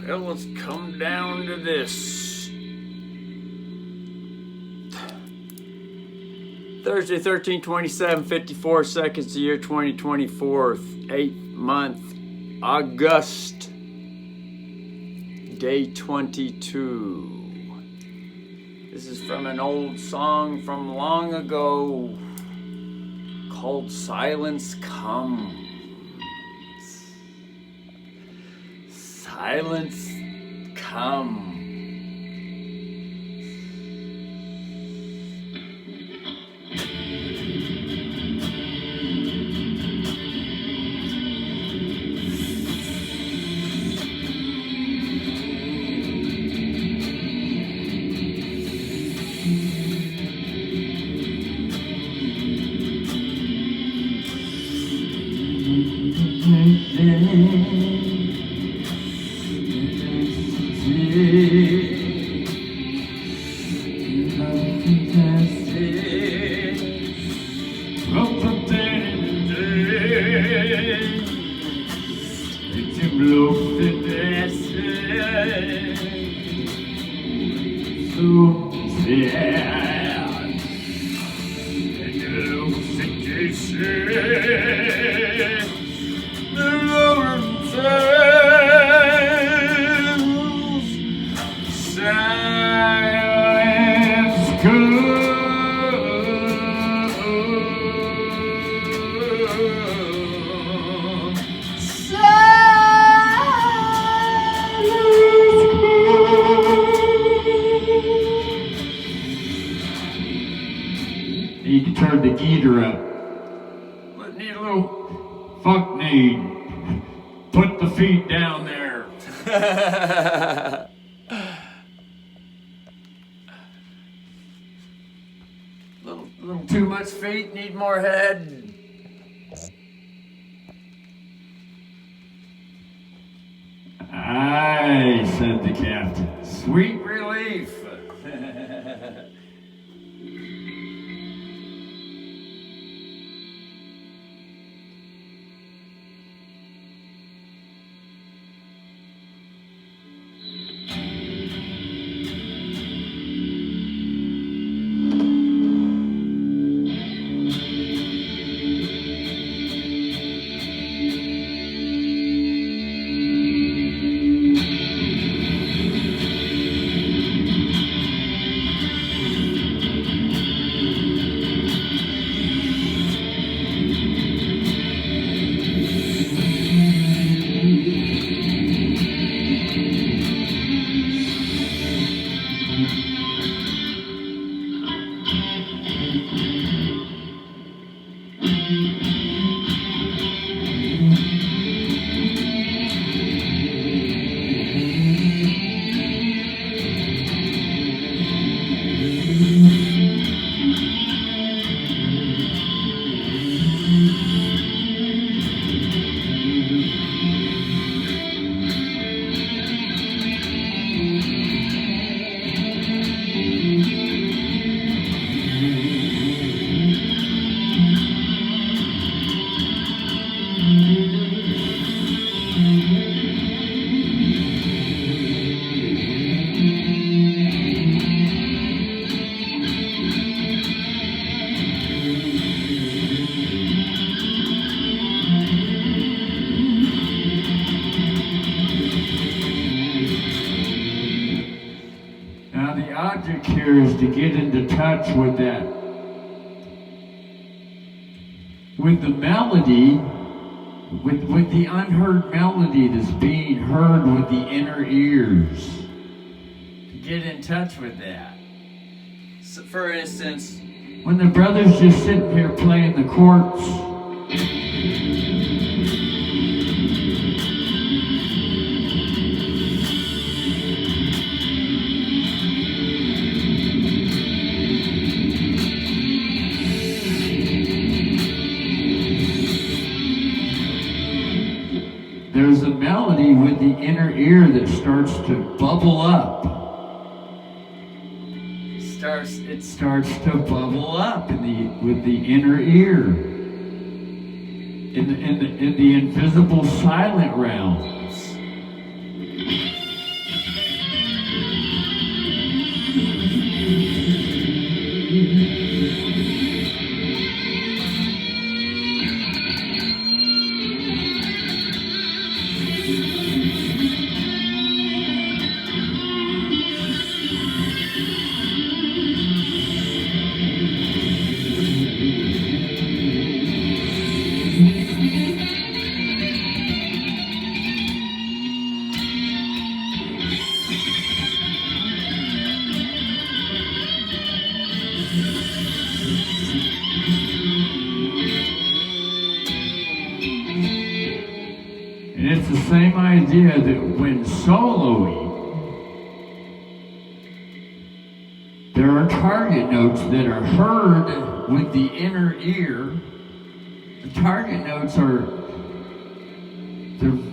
Well, let's come down to this. Thursday, 13/27/54 seconds, the year 2024, 8th month, August, day 22. This is from an old song from long ago called Silence Comes. Silence comes. Need to turn the geeter up. But need a little fuck need. Put the feet down there. little too much feet, need more head. Aye, said the captain. Sweet relief. Here is to get into touch with that, with the melody, with the unheard melody that's being heard with the inner ears. To get in touch with that. So for instance, when the brother's just sitting here playing the chords, there's a melody with the inner ear that starts to bubble up. It starts to bubble up with the inner ear, in the invisible silent realms. And it's the same idea that when soloing, there are target notes that are heard with the inner ear. The target notes are,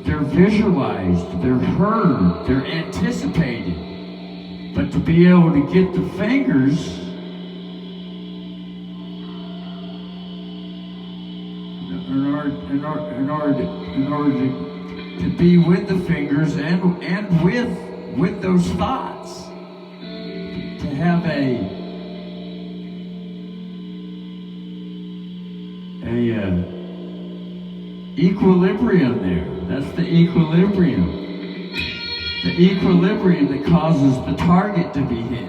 they're visualized, they're heard, they're anticipated. But to be able to get the fingers, in order to be with the fingers and with those thoughts, to have a equilibrium there. That's the equilibrium. The equilibrium that causes the target to be hit.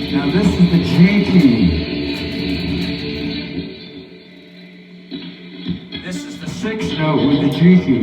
Now this is the G key. This is the sixth note with the G key.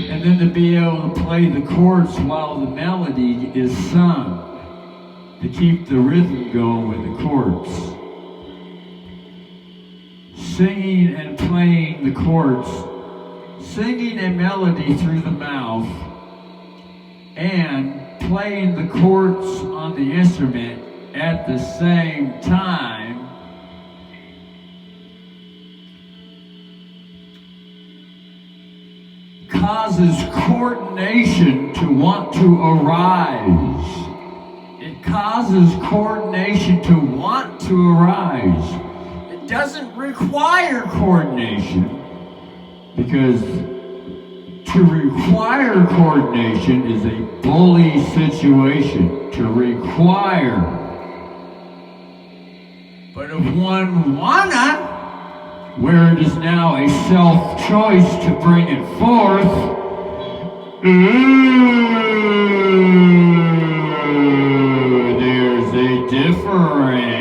And then to be able to play the chords while the melody is sung, to keep the rhythm going with the chords. Singing and playing the chords, singing a melody through the mouth, and playing the chords on the instrument at the same time causes coordination to want to arise. It causes coordination to want to arise. It doesn't require coordination, because to require coordination is a bully situation. To require. But if one wanna, where it is now a self-choice to bring it forth. Ooh, there's a difference.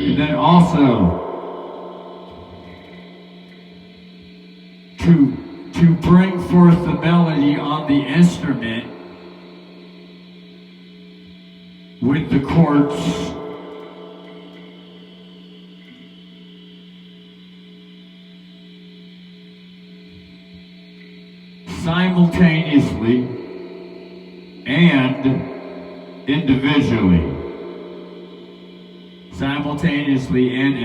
And then also to bring forth the melody on the instrument with the chords simultaneously and individually. Simultaneously and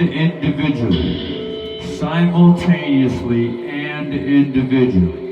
individually. Simultaneously and individually.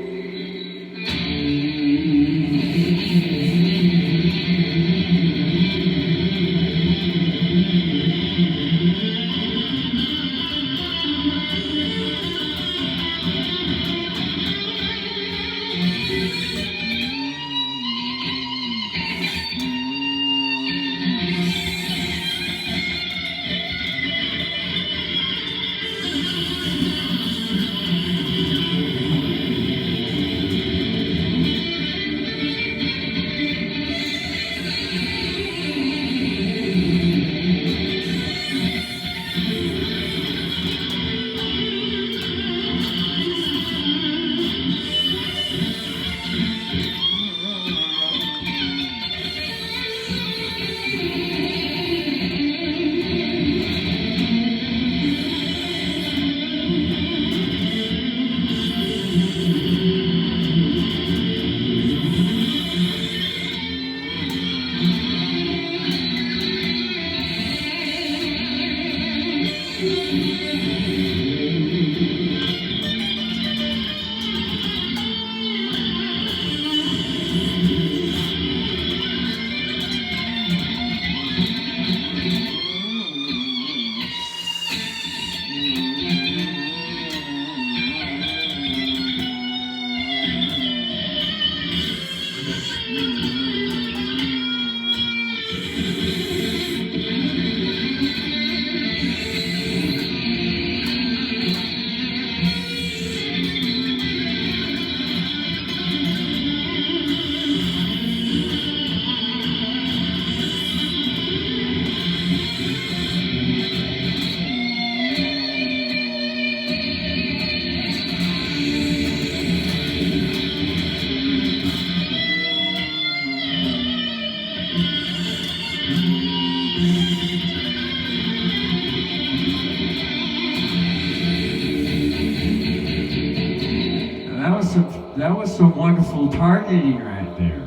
That was some wonderful targeting right there.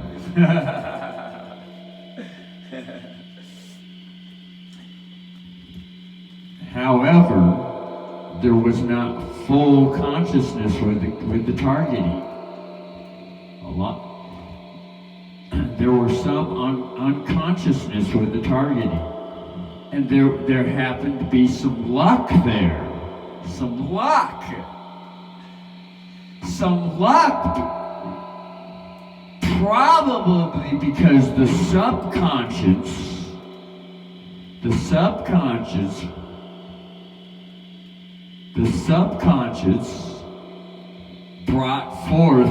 However, there was not full consciousness with the targeting. There were some unconsciousness with the targeting, and there happened to be some luck there. Some luck, probably because the subconscious the subconscious brought forth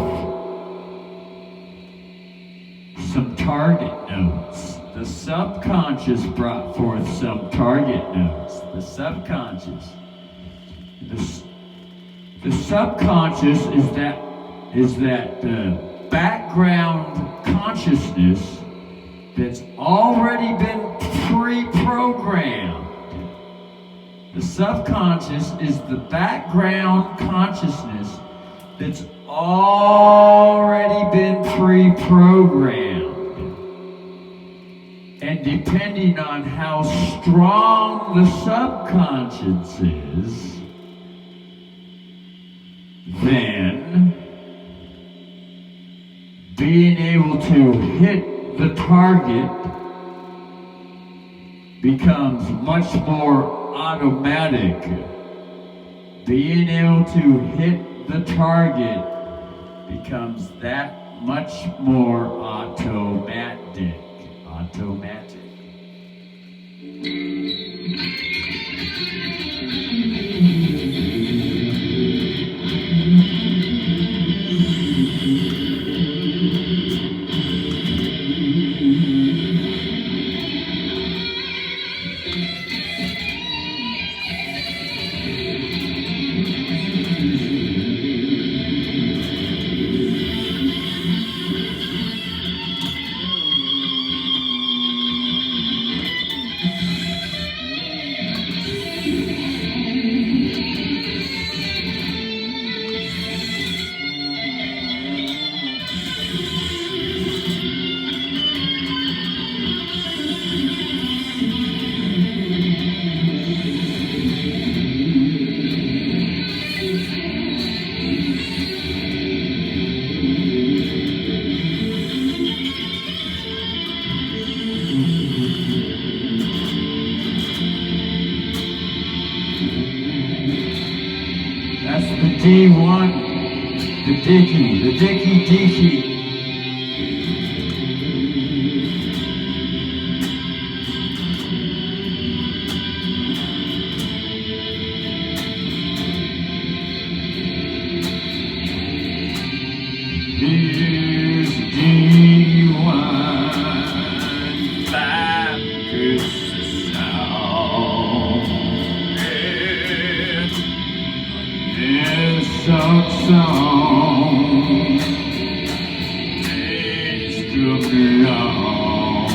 some target notes. The subconscious brought forth some target notes. The subconscious. The subconscious is that background consciousness that's already been pre-programmed. The subconscious is the background consciousness that's already been pre-programmed. And depending on how strong the subconscious is, then being able to hit the target becomes much more automatic. Being able to hit the target becomes that much more automatic. D1, the dicky. Here's D1, backwards sound. Song is coming along,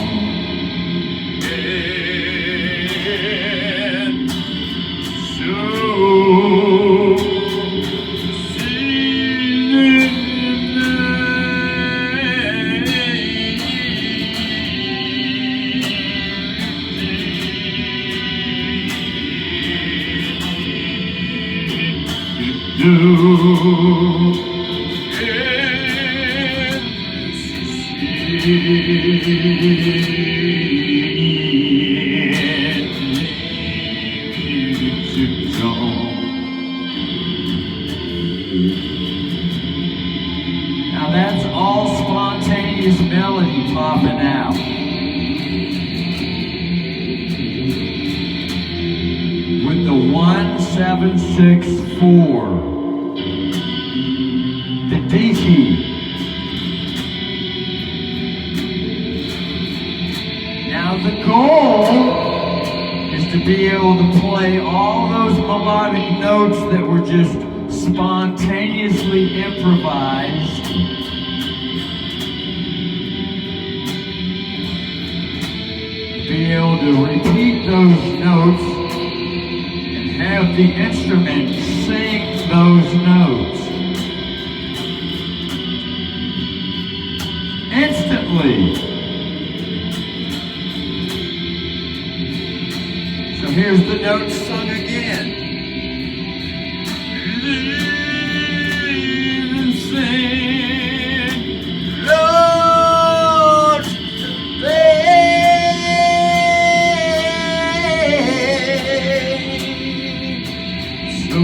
and so now that's all spontaneous melody popping out. With the 1764, the D key. Now the goal is to be able to play all those melodic notes that were just spontaneously improvised. Be able to repeat those notes and have the instrument sing those notes instantly. So here's the notes sung again. Sing, Lord, so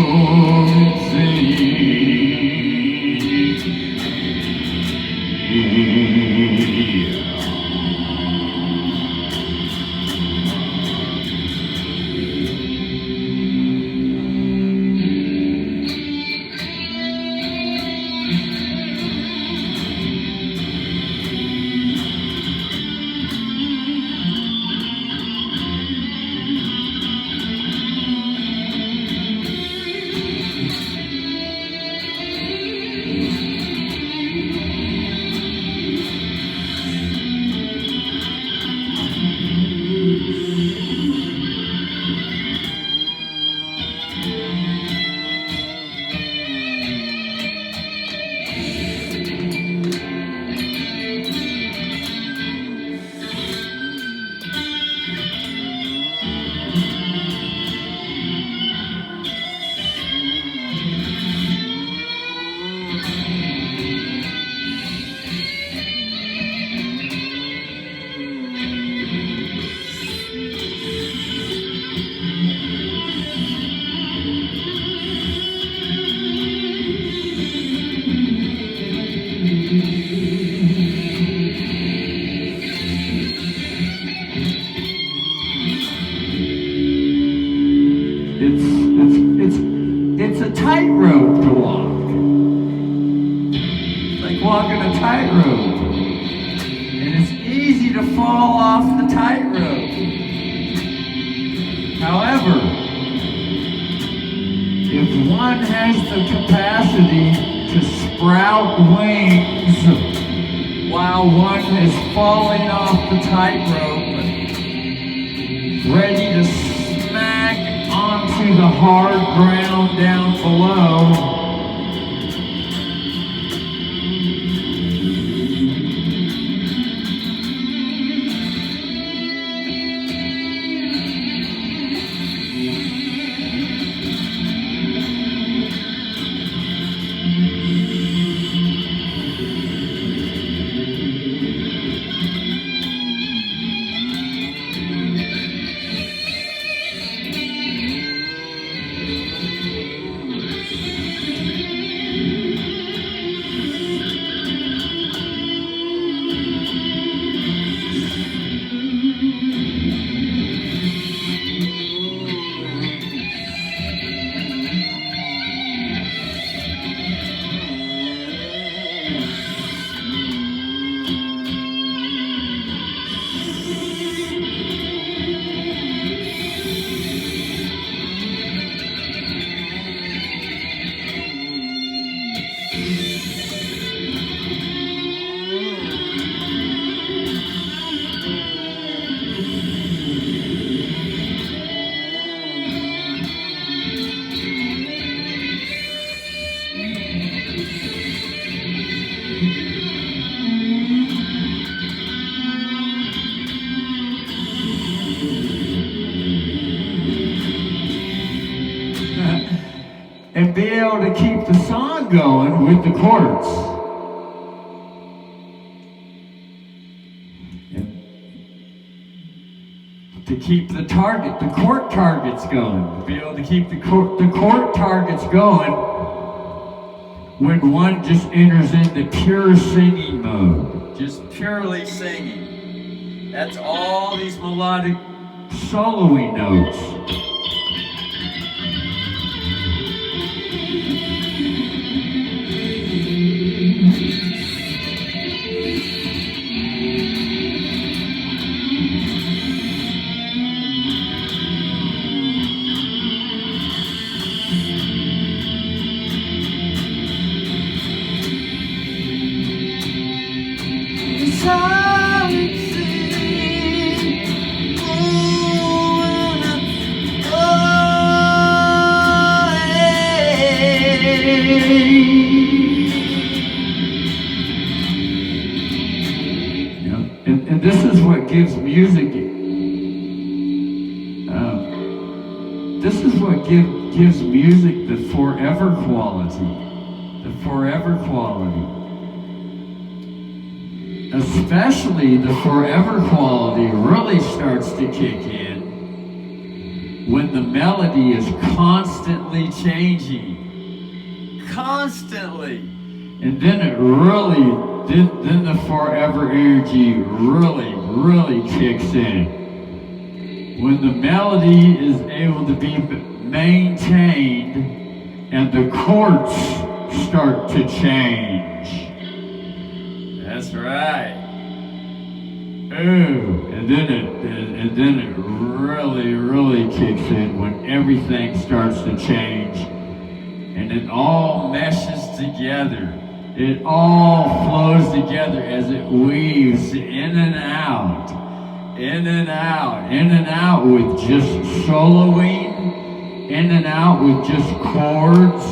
tightrope to walk. It's like walking a tightrope. And it's easy to fall off the tightrope. However, if one has the capacity to sprout wings while one is falling off the tightrope, ready to smack onto the hard ground down below, and be able to keep the song going with the chords. And to keep the chord targets going. To be able to keep the chord targets going when one just enters into pure singing mode. Just purely singing. That's all these melodic soloing notes. And this is what gives music. This is what gives music the forever quality. The forever quality. Especially the forever quality really starts to kick in when the melody is constantly changing. Constantly. And then it really, then the forever energy really kicks in. When the melody is able to be maintained and the chords start to change. That's right. Ooh, and then it really kicks in when everything starts to change and it all meshes together. It all flows together as it weaves in and out, in and out, in and out with just soloing, in and out with just chords,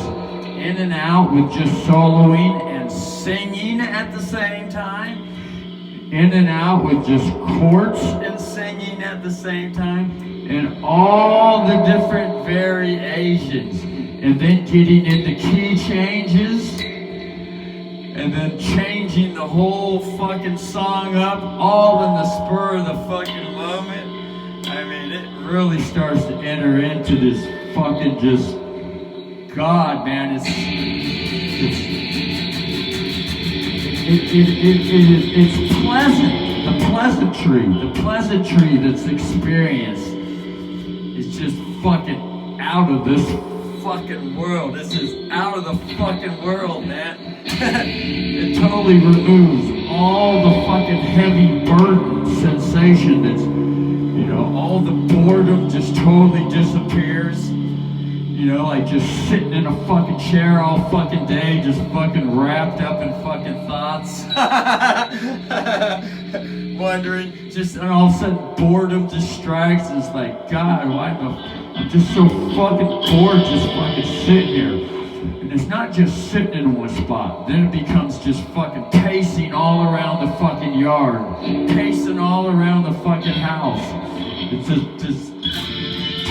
in and out with just soloing and singing at the same time, in and out with just chords and singing at the same time, and all the different variations, and then getting into key changes, and then changing the whole fucking song up, all in the spur of the fucking moment. I mean, it really starts to enter into this fucking just, God, man, it's pleasant. The pleasantry that's experienced is just fucking out of this fucking world. This is out of the fucking world, man. It totally removes all the fucking heavy burden sensation that's, you know, all the boredom just totally disappears. You know, like just sitting in a fucking chair all fucking day, just fucking wrapped up in fucking thoughts. Wondering, and all of a sudden boredom just strikes. It's like, God, I'm just so fucking bored just fucking sitting here. And it's not just sitting in one spot. Then it becomes just fucking pacing all around the fucking yard. Pacing all around the fucking house. It just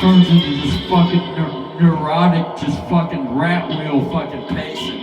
turns into this fucking neurotic, just fucking rat wheel fucking pacing.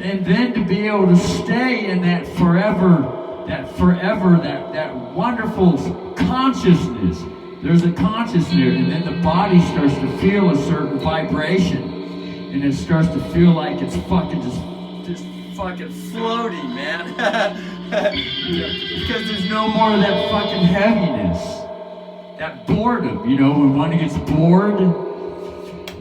And then to be able to stay in that forever, that wonderful consciousness. There's a consciousness there, and then the body starts to feel a certain vibration, and it starts to feel like it's fucking just fucking floating, man. Because there's no more of that fucking heaviness, that boredom. You know, when one gets bored.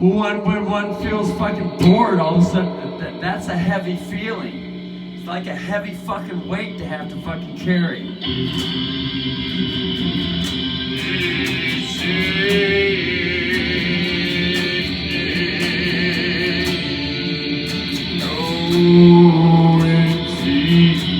When one feels fucking bored, all of a sudden, that's a heavy feeling. It's like a heavy fucking weight to have to fucking carry. Oh, it's easy.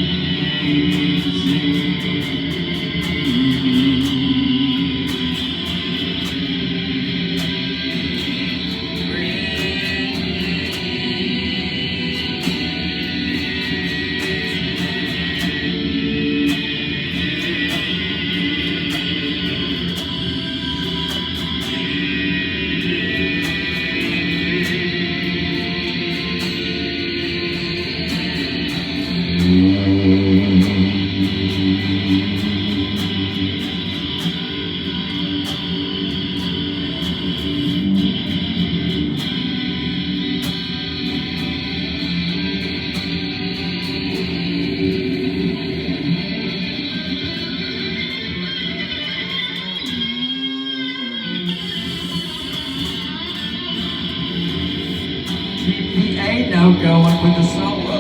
Going with the solo.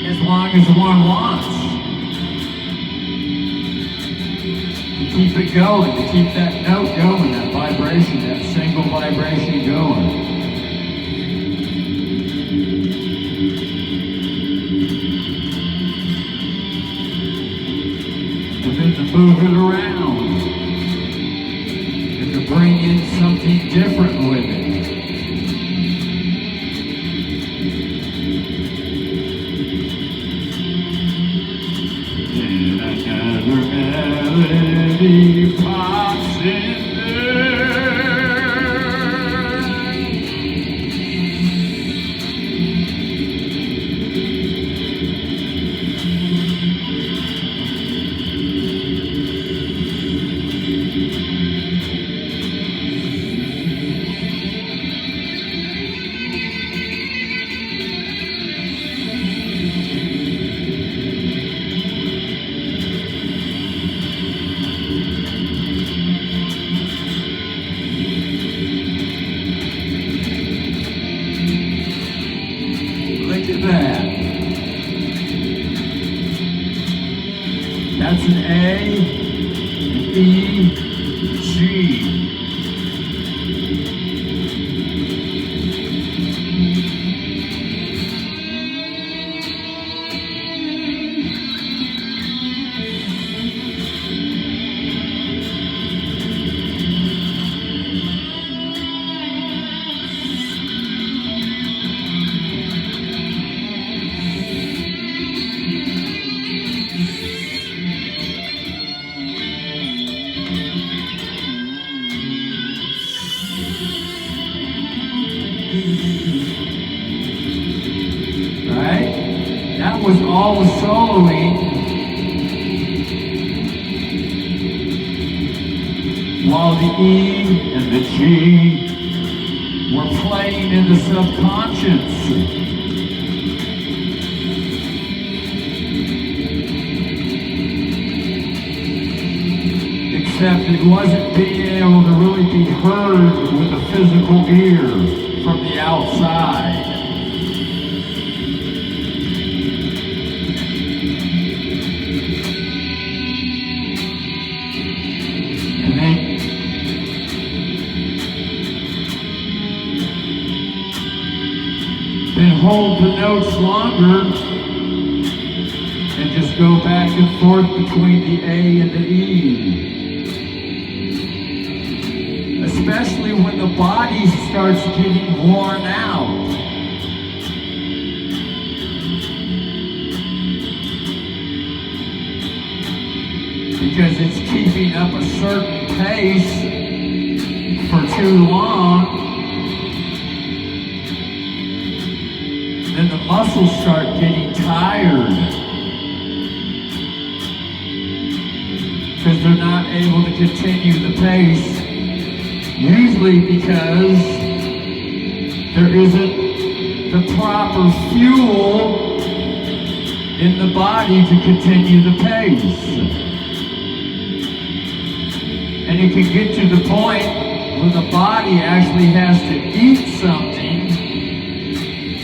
As long as one wants to keep it going, to keep that note going, that vibration, that single vibration going. And then to move it around and to bring in something different with it. Melody pops in That's an A, an E, G. all the soloing, while the E and the G were playing in the subconscious. Except it wasn't being able to really be heard with a physical ear from the outside. And then hold the notes longer and just go back and forth between the A and the E. Especially when the body starts getting worn out. Because it's keeping up a certain pace for too long. Then the muscles start getting tired. Because they're not able to continue the pace. Usually because there isn't the proper fuel in the body to continue the pace. And it can get to the point where the body actually has to eat something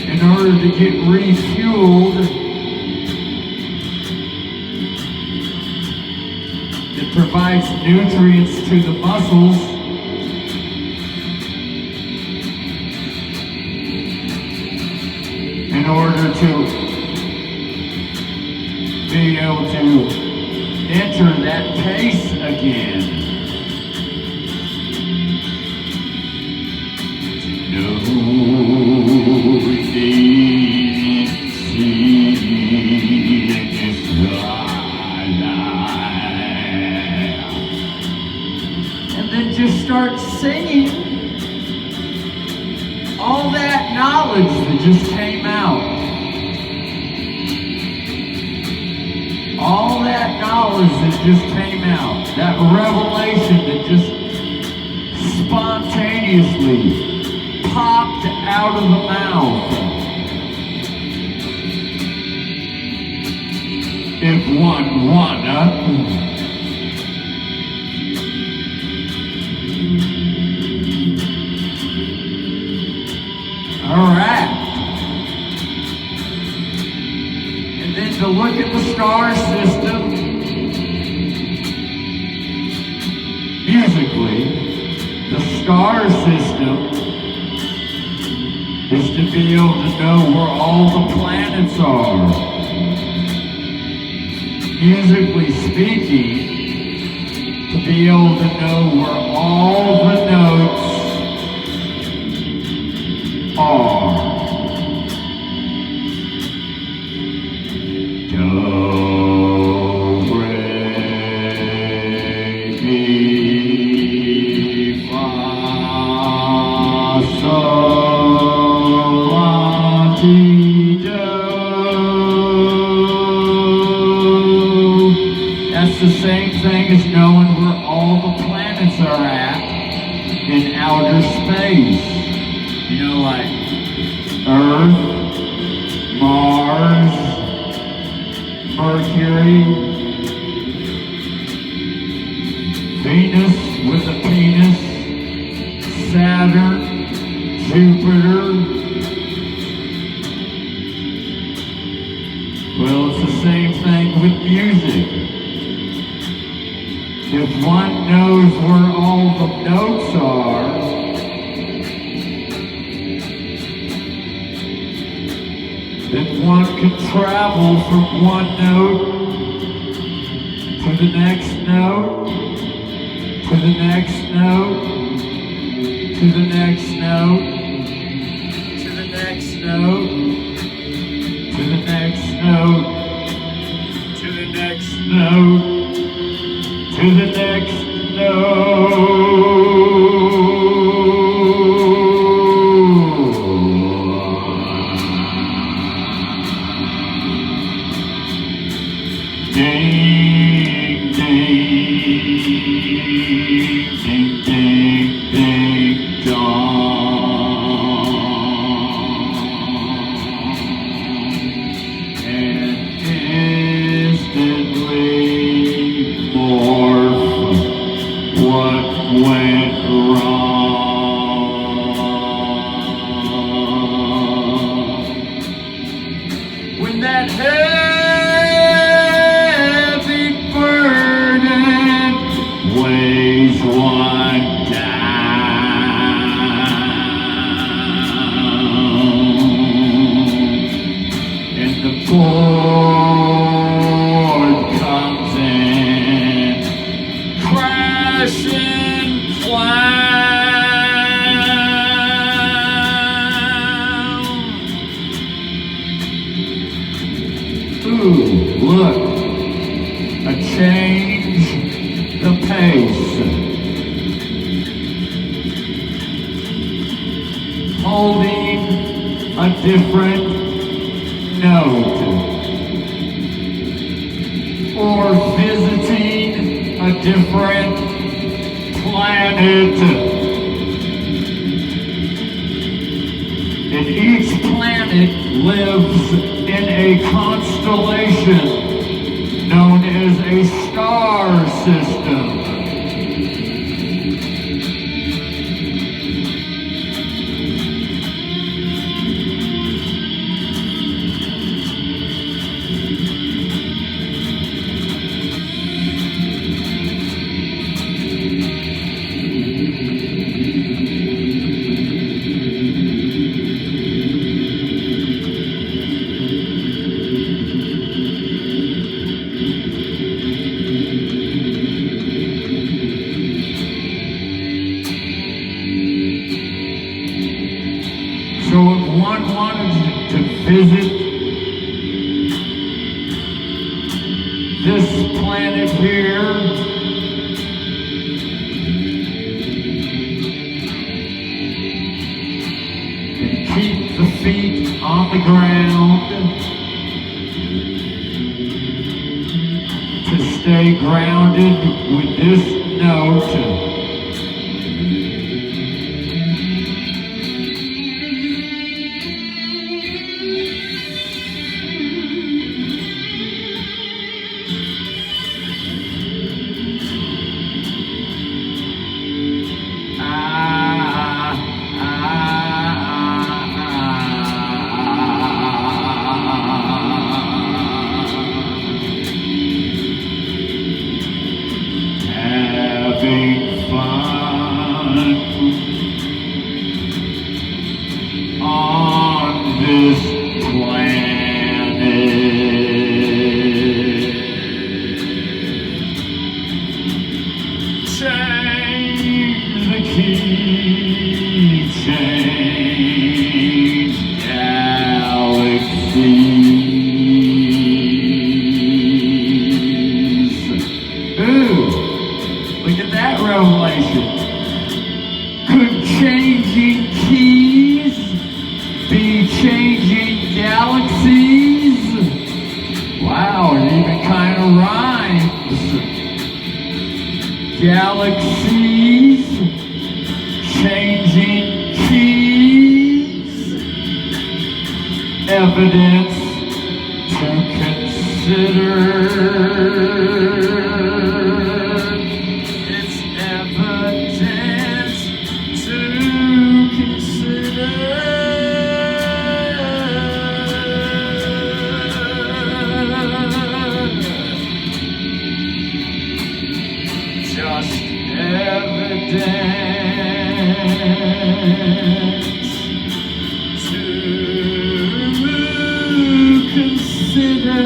in order to get refueled. It provides nutrients to the muscles. In order to be able to enter that pace again. No and then just start singing all that knowledge that just came out. All that knowledge that just came out. That revelation that just spontaneously popped out of the mouth. If one wanna. All right. And then to look at the star system musically, the star system is to be able to know where all the planets are. Musically speaking, to be able to know where all the notes are. Do, re, mi, fa, sol, la, ti, do. That's the same thing as knowing where all the planets are at in outer space. You know, like Earth, Mars, Mercury, Venus with a penis, Saturn, Jupiter. Well, it's the same thing with music. If one knows where all the notes are, then one can travel from one note to the next note, to the next note, to the next note, to the next note, to the next note, to the next note, to the next note. Ding, ding, ding, ding, ding, dong. And instantly morph what went wrong. When that heavy burden weighs one down, and the board comes in, crashing clown. Ooh, look, a change the pace, holding a different note, or visiting a different planet. And each planet lives in a constellation known as a star system. So if one wanted to visit this planet here, and keep the feet on the ground to stay grounded with this note, having fun on this planet. Change the key, change galaxies. Ooh, look at that revelation. Could changing keys be changing galaxies? Wow, it even kind of rhymes. Galaxies, changing keys, evidence to consider. It's evidence to consider. Just evidence to consider.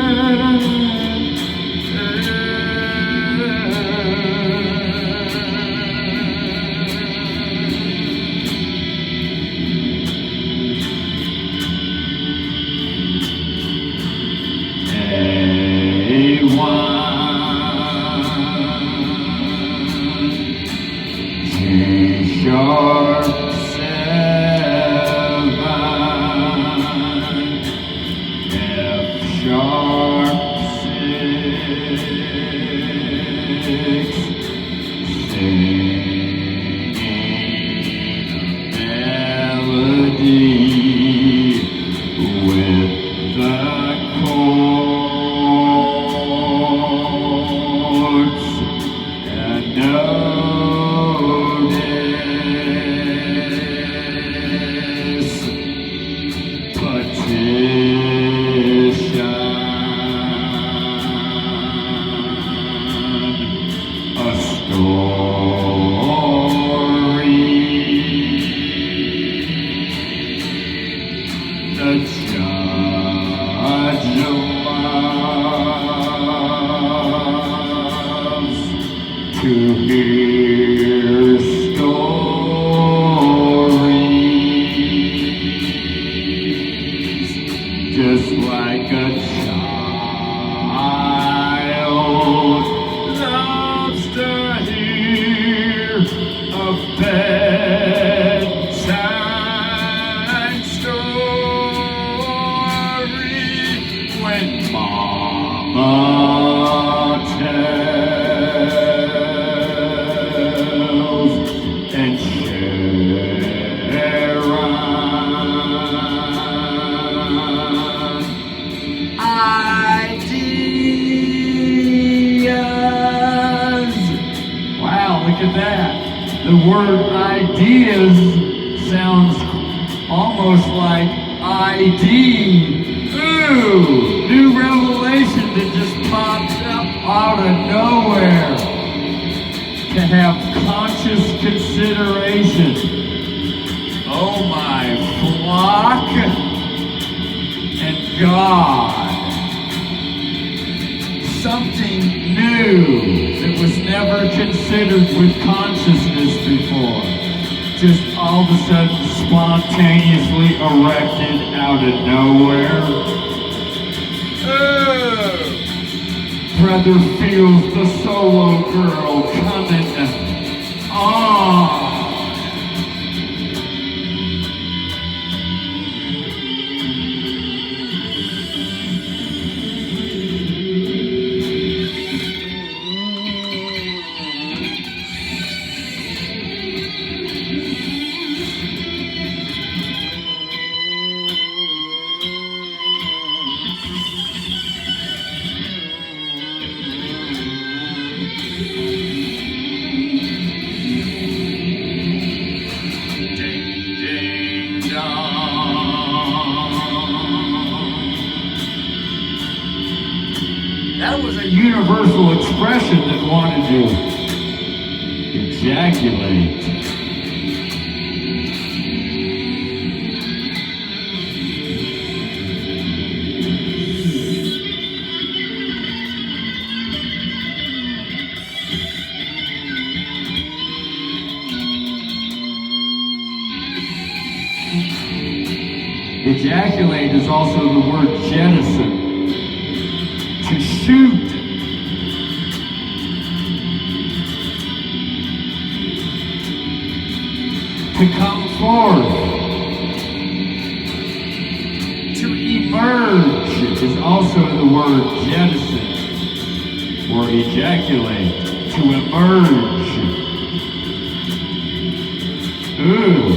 Sharp 7, F sharp 6. The judge loves to hear stories, just like a child loves to hear a bedtime story when Mama tells and Sharon ideas. Wow, look at that. The word ideas sounds almost like ID. Ooh, new revelation that just popped up out of nowhere. To have conscious consideration. Oh my flock and God. Something new that was never considered with consciousness before. Just all of a sudden spontaneously erected out of nowhere. Brother feels the solo girl coming on. That was a universal expression that wanted to ejaculate. Ejaculate is also the word jettison. To shoot. To come forth. To emerge is also the word jettison or ejaculate. To emerge. Ooh,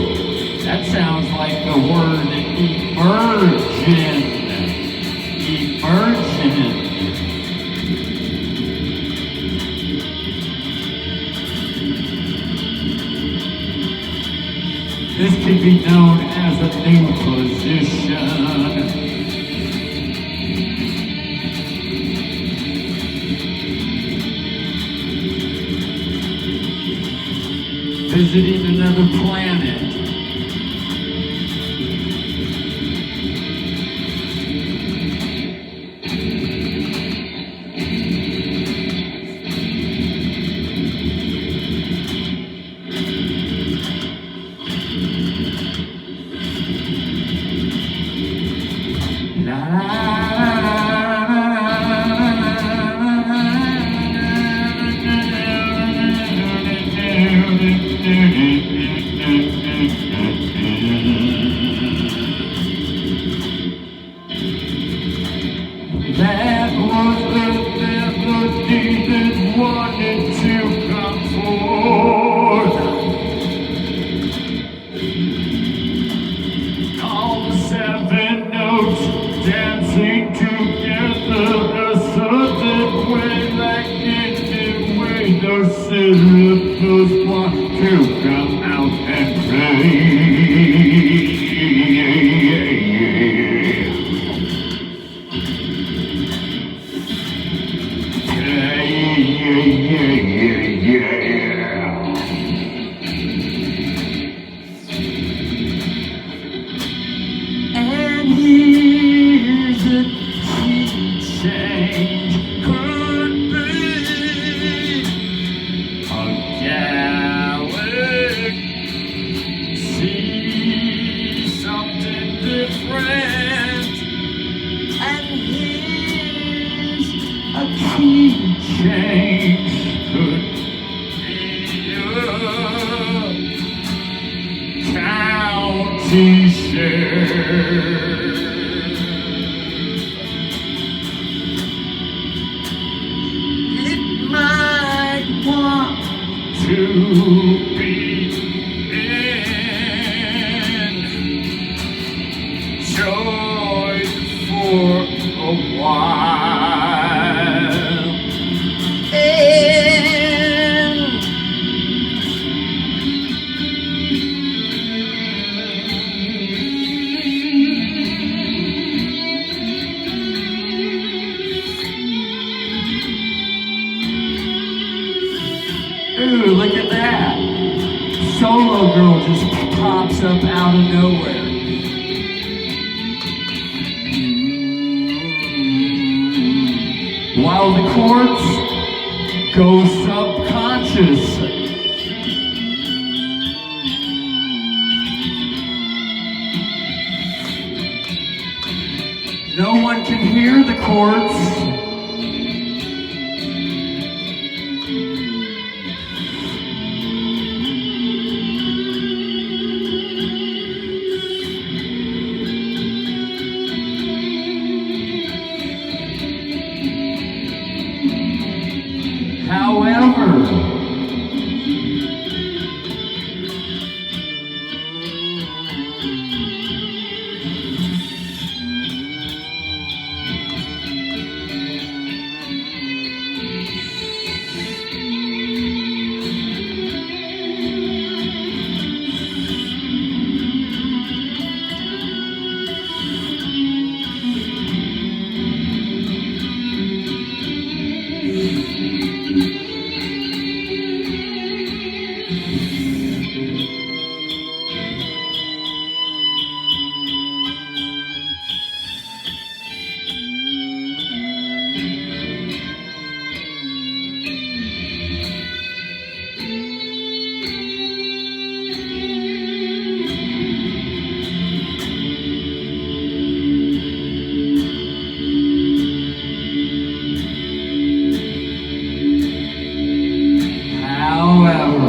that sounds like the word emergent. Emergent. This can be known as a new position. Visiting another planet. That was the melody that wanted to come forth. All the 7 notes dancing together a certain way, like in the way those syllables want to come out and play. Yeah. change could be. A galaxy, something different. And here's a key change could be. County sheriff. It might want to be in joy for a while. Ooh, look at that. Solo girl just pops up out of nowhere. While the chords go subconscious. No one can hear the chords. However,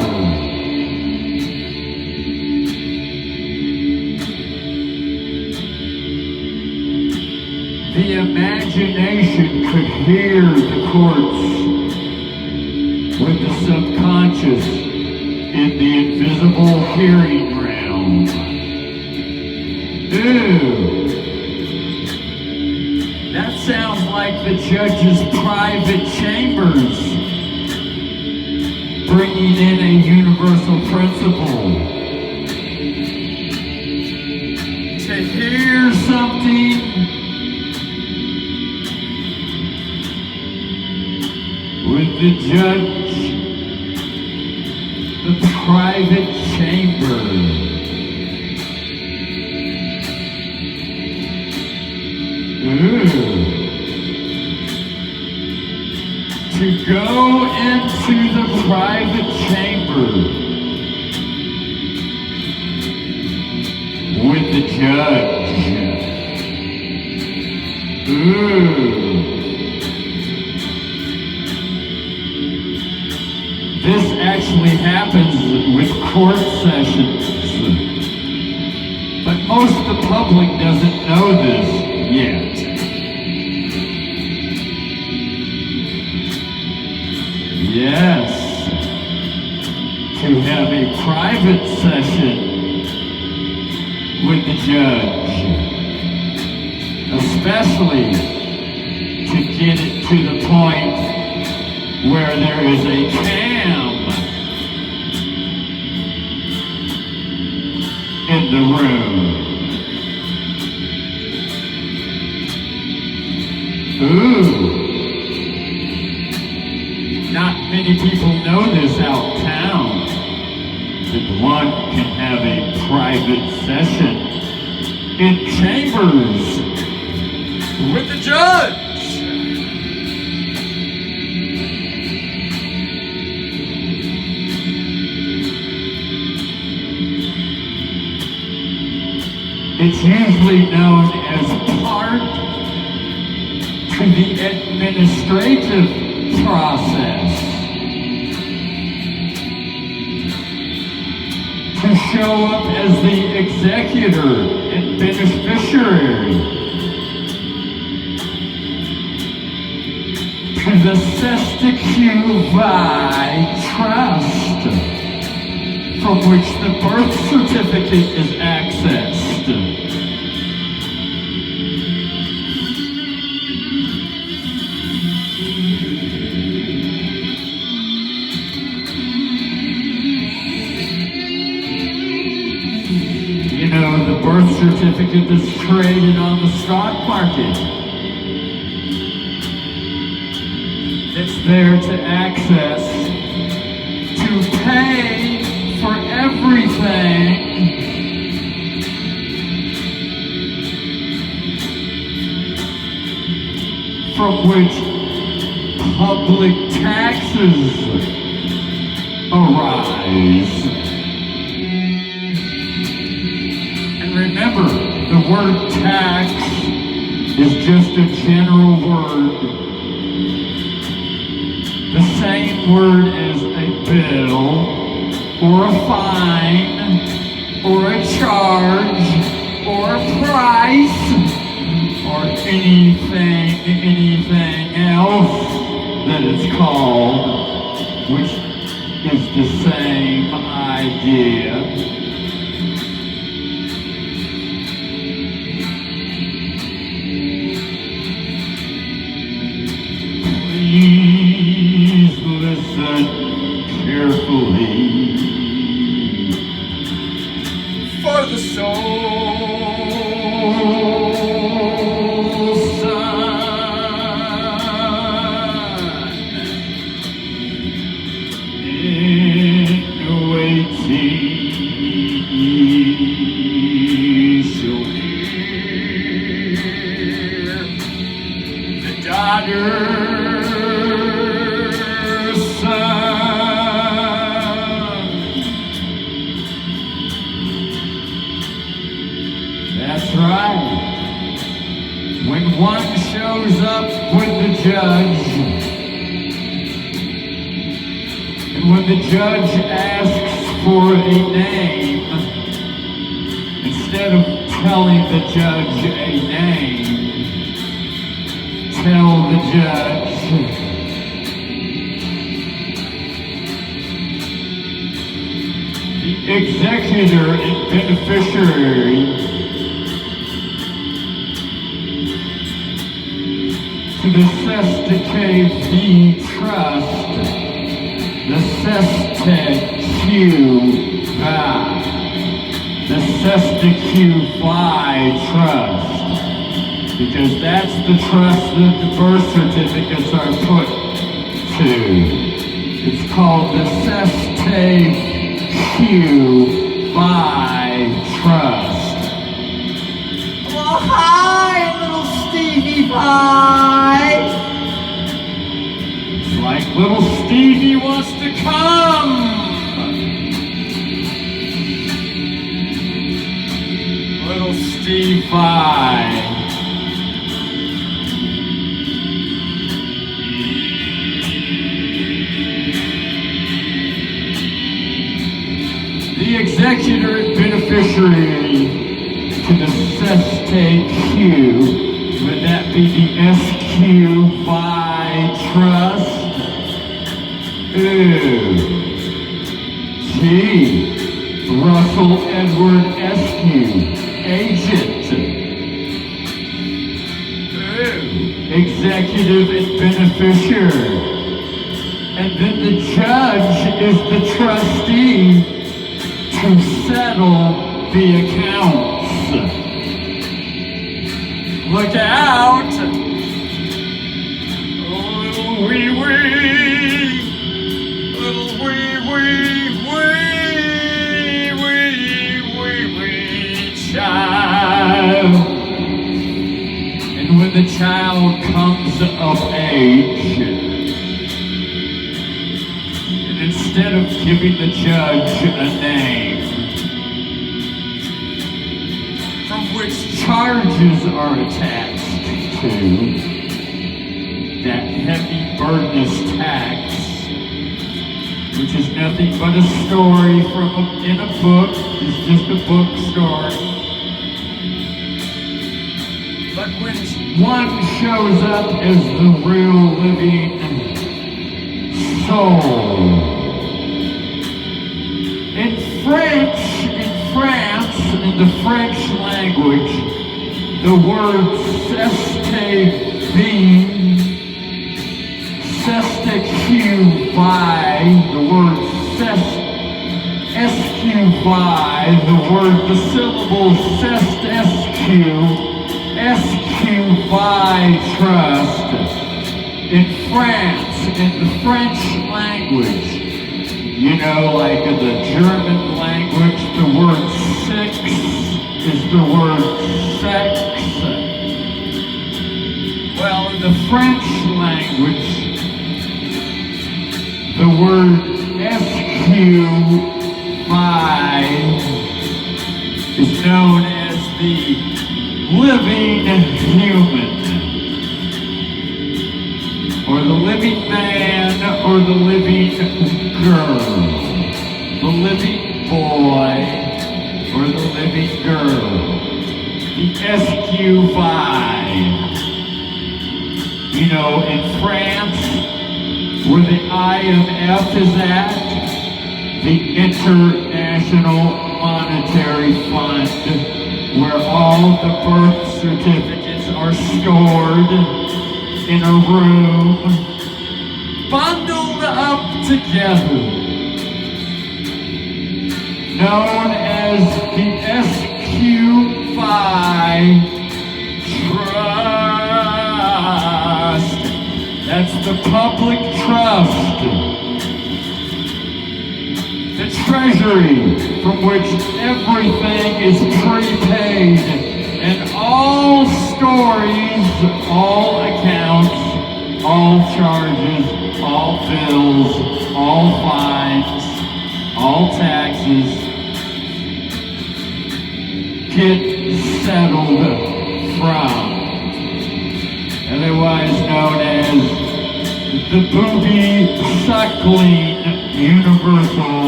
the imagination could hear the chords with the subconscious in the invisible hearing realm. Ew. That sounds like the judge's private chambers, bringing in a universal principle. To hear something with the judge, the private chamber. Ooh. To go into the private chamber with the judge. Ooh. This actually happens with court sessions, but most of the public doesn't know this yet. Yes, to have a private session with the judge, especially to get it to the point where there is a cam in the room. Ooh. Not many people know this out town, that one can have a private session in chambers with the judge. It's usually known as part to the administrative process. To show up as the executor and beneficiary. To the TRUSTEE trust, from which the birth certificate is accessed. You know, the birth certificate that's traded on the stock market. It's there to access, to pay for everything from which public taxes arise. And remember, the word tax is just a general word. The same word as a bill, or a fine, or a charge, or a price, or anything else that it's called, which is the same idea. Please listen carefully. For the soul sun in waiting shall hear the daughter. That's right. When one shows up with the judge, and when the judge asks for a name, instead of telling the judge a name, tell the judge, the executor and beneficiary to the TRUSTEE trust, the TRUSTEE trust, because that's the trust that the birth certificates are put to. It's called the TRUSTEE trust. Oh, hi, little Stevie Pie. It's like little Stevie wants to come. Little Stevie Pie. The executor and beneficiary to the TRUSTEE, would that be the SQ5 trust? T. Russell Edward Eskew, agent. Executive and beneficiary. And then the judge is the trustee to settle the accounts. Look out! Oh, little wee wee, little wee wee child. And when the child comes of age, and instead of giving the judge a name, charges are attached to, that heavy burdenness tax, which is nothing but a story in a book. It's just a book story. But when one shows up as the real living soul, in France, in the French language, the word the syllable trust. In France, in the French language, you know, like in the German language, the word sex is the word sex. Well, in the French language, the word SQ5 is known as the living human, or the living man, or the living girl, the living boy, or the living girl, the SQ5. You know, in France, where the IMF is at, the International Monetary Fund, where all the birth certificates are stored in a room, bundled up together, known as the SQ5 Trust. That's the public trust. The treasury from which everything is prepaid, and all stories, all accounts, all charges, all bills, all fines, all taxes get settled from, otherwise known as the booby suckling universal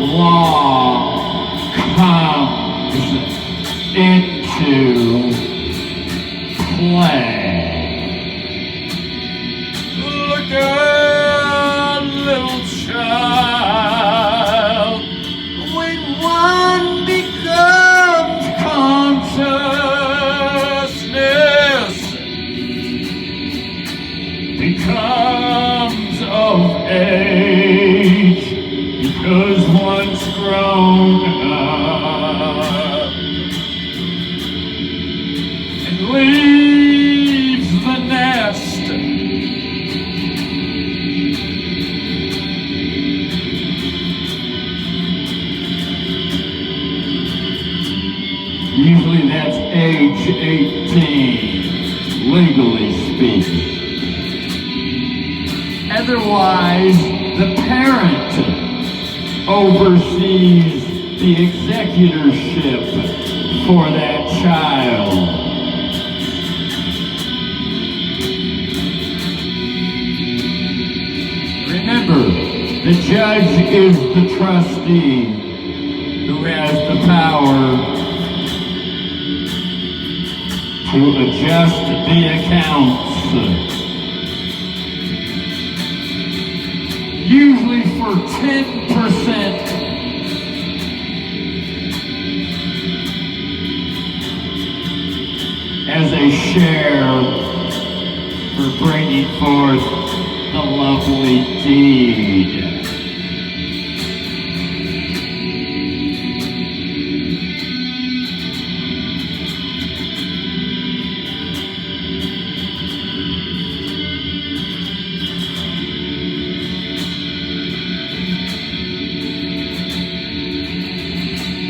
law comes into play. Look at little child, when one becomes consciousness, becomes of age, because one's grown up, and leaves the nest. Usually that's age 18, legally speaking. Otherwise, the parent oversees the executorship for that child. Remember, the judge is the trustee who has the power to adjust the accounts. Usually for 10% as a share for bringing forth the lovely deed.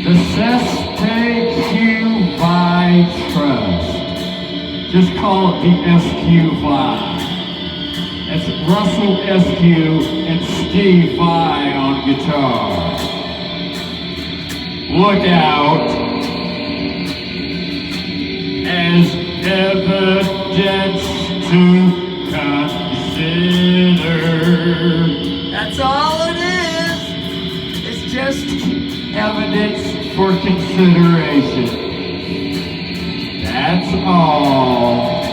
The SQ5 Trust. Just call it the SQ5. That's Russell SQ and Steve Vai on guitar. Look out. as evidence to consider. That's all it is. It's just Evidence for consideration. That's all.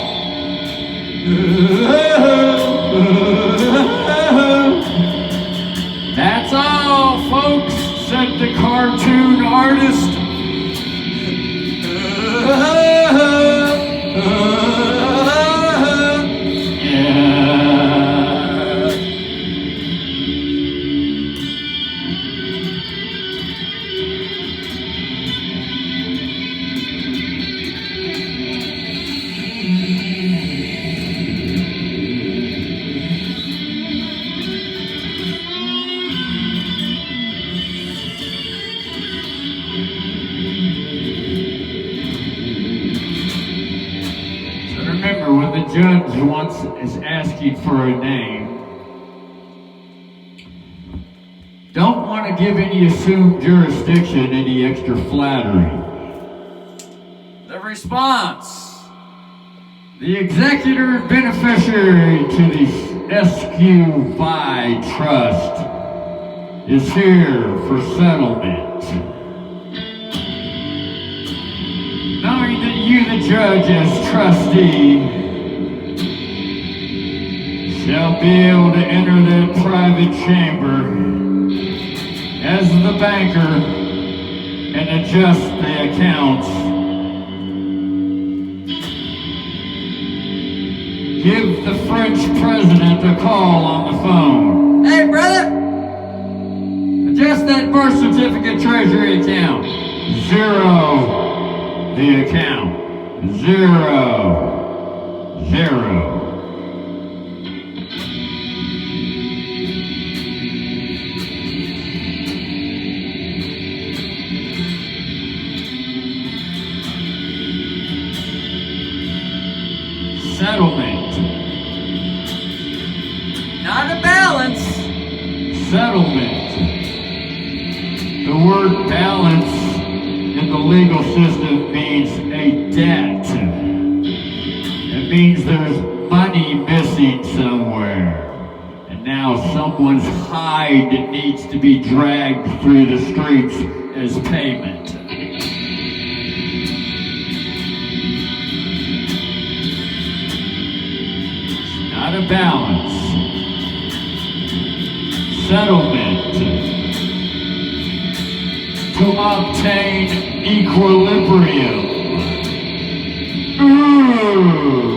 That's all, folks, said the cartoon artist. Remember, when the judge is asking for a name, don't want to give any assumed jurisdiction any extra flattery. the response. The executor and beneficiary to the SQY Trust is here for settlement. Knowing that you, the judge, as trustee, shall be able to enter that private chamber as the banker and adjust the accounts. Give the French president a call on the phone. Hey, brother! Adjust that birth certificate treasury account. Zero the account. 0, 0. Settlement. Not a balance. Settlement. The word balance in the legal system means a debt. It means there's money missing somewhere. And now someone's hide needs to be dragged through the streets as payment. Not a balance. Settlement. To obtain equilibrium. Ooh.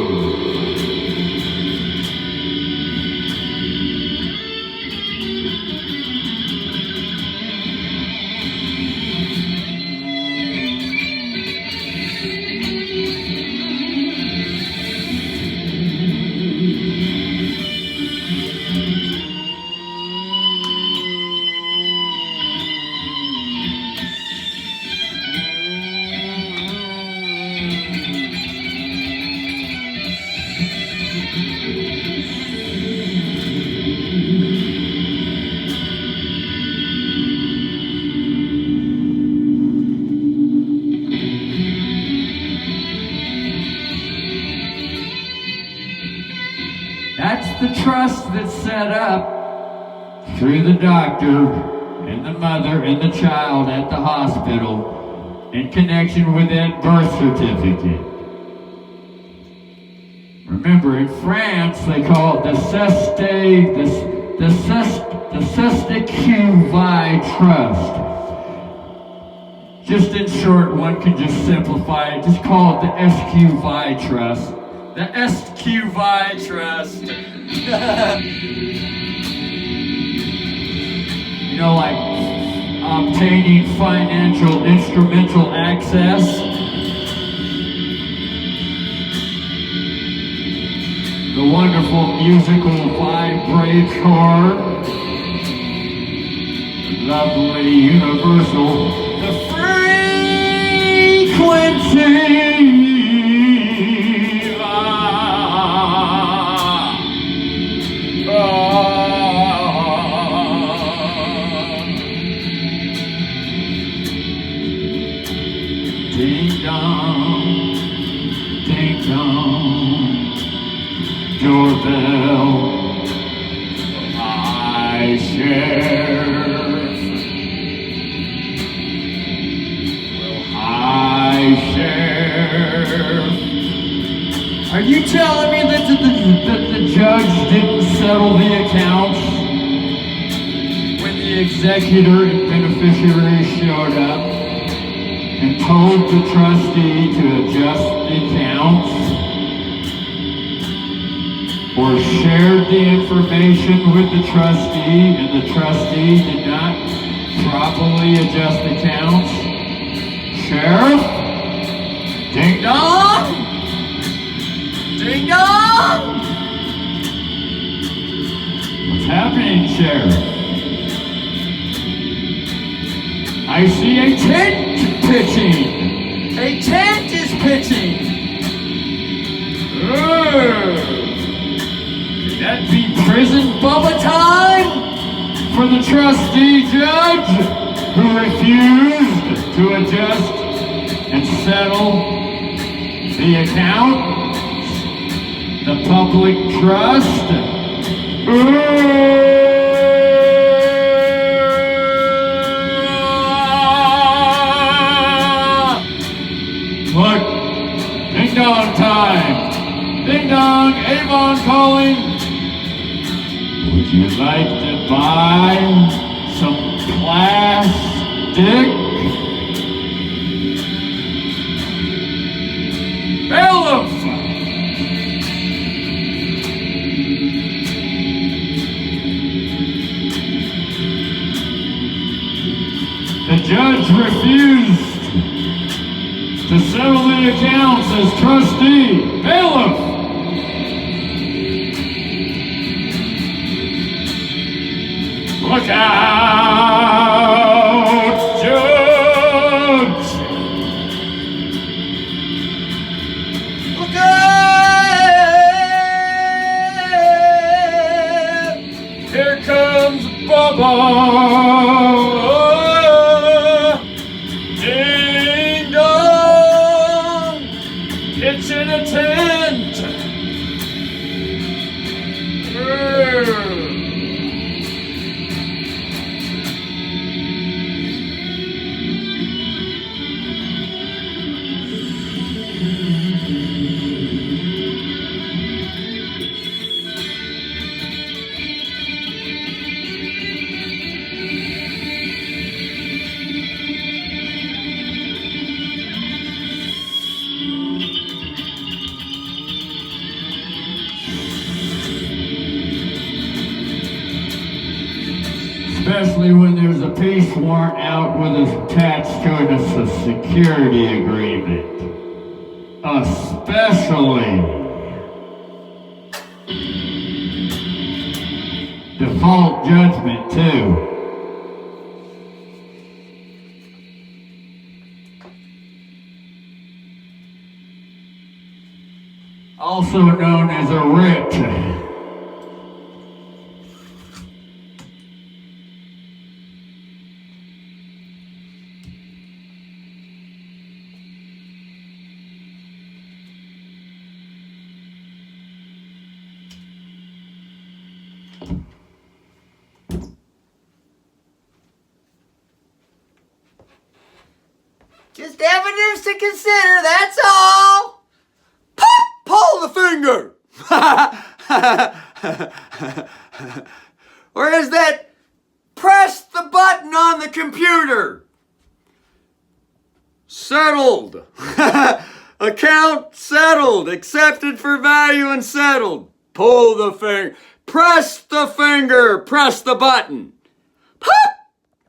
That's the trust that's set up through the doctor and the mother and the child at the hospital in connection with that birth certificate. Remember, in France, they call it the SQY Trust. Just in short, one can just simplify it. Just call it the SQY Trust. The SQY Trust. You know, like obtaining financial instrumental access. The wonderful musical vibrator. Lovely universal. The frequency. Ding dong. telling me that the judge didn't settle the accounts when the executor and beneficiary showed up and told the trustee to adjust the accounts, or shared the information with the trustee and the trustee did not properly adjust accounts? Sheriff? Ding dong! Ding dong! What's happening, Sheriff? I see a tent pitching. A tent is pitching. Could that be prison bubba time for the trustee judge who refused to adjust and settle the accounts, the public trust? Look, ding dong time. Ding dong, Avon calling. Would you like to buy some plastic? Bailiff! The judge refused to settle the accounts as trustee. Bailiff! Look out, Judge! Look out! Here comes Bubba! Ding dong! Pitching a tent! Especially when there's a peace warrant out with attached to it a security agreement. Especially default judgment too. Also known as a writ. Just evidence to consider, that's all. Pop! Pull the finger. Or is that press the button on the computer? Settled. Account settled. Accepted for value and settled. Pull the finger. Press the finger. Press the button.